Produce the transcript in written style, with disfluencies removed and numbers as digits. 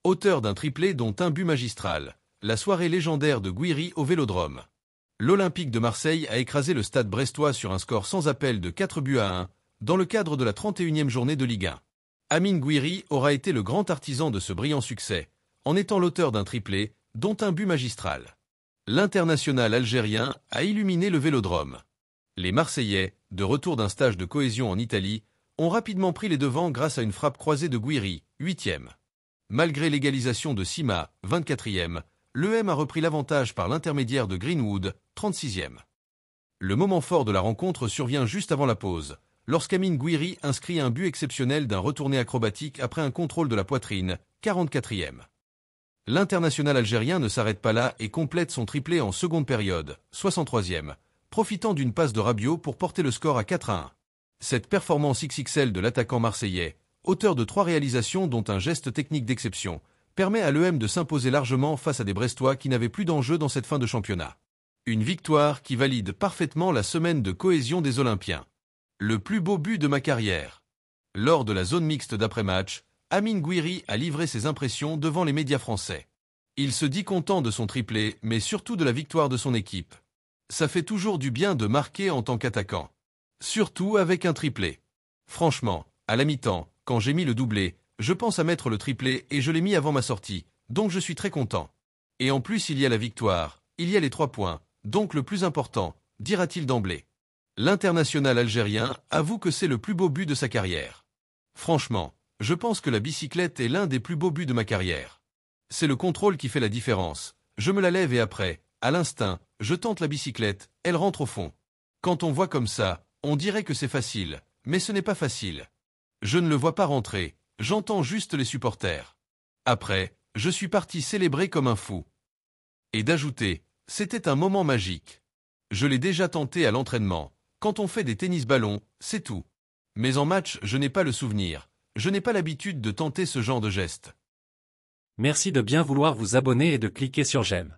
auteur d'un triplé dont un but magistral, la soirée légendaire de Gouiri au Vélodrome. L'Olympique de Marseille a écrasé le Stade brestois sur un score sans appel de 4-1, dans le cadre de la 31e journée de Ligue 1. Amine Gouiri aura été le grand artisan de ce brillant succès, en étant l'auteur d'un triplé, dont un but magistral. L'international algérien a illuminé le Vélodrome. Les Marseillais, de retour d'un stage de cohésion en Italie, ont rapidement pris les devants grâce à une frappe croisée de Gouiri, 8e. Malgré l'égalisation de Sima, 24e, l'EM a repris l'avantage par l'intermédiaire de Greenwood, 36e. Le moment fort de la rencontre survient juste avant la pause, lorsqu'Amine Gouiri inscrit un but exceptionnel d'un retourné acrobatique après un contrôle de la poitrine, 44e. L'international algérien ne s'arrête pas là et complète son triplé en seconde période, 63e, profitant d'une passe de Rabiot pour porter le score à 4-1. Cette performance XXL de l'attaquant marseillais, auteur de 3 réalisations dont un geste technique d'exception, permet à l'EM de s'imposer largement face à des Brestois qui n'avaient plus d'enjeu dans cette fin de championnat. Une victoire qui valide parfaitement la semaine de cohésion des Olympiens. Le plus beau but de ma carrière. Lors de la zone mixte d'après-match, Amine Gouiri a livré ses impressions devant les médias français. Il se dit content de son triplé, mais surtout de la victoire de son équipe. Ça fait toujours du bien de marquer en tant qu'attaquant. Surtout avec un triplé. Franchement, à la mi-temps, quand j'ai mis le doublé, je pense à mettre le triplé et je l'ai mis avant ma sortie, donc je suis très content. Et en plus il y a la victoire, il y a les 3 points, donc le plus important, dira-t-il d'emblée. L'international algérien avoue que c'est le plus beau but de sa carrière. Franchement, je pense que la bicyclette est l'un des plus beaux buts de ma carrière. C'est le contrôle qui fait la différence. Je me la lève et après, à l'instinct, je tente la bicyclette, elle rentre au fond. Quand on voit comme ça, on dirait que c'est facile, mais ce n'est pas facile. Je ne le vois pas rentrer, j'entends juste les supporters. Après, je suis parti célébrer comme un fou. Et d'ajouter, c'était un moment magique. Je l'ai déjà tenté à l'entraînement, quand on fait des tennis-ballons, c'est tout. Mais en match, je n'ai pas le souvenir. Je n'ai pas l'habitude de tenter ce genre de geste. Merci de bien vouloir vous abonner et de cliquer sur j'aime.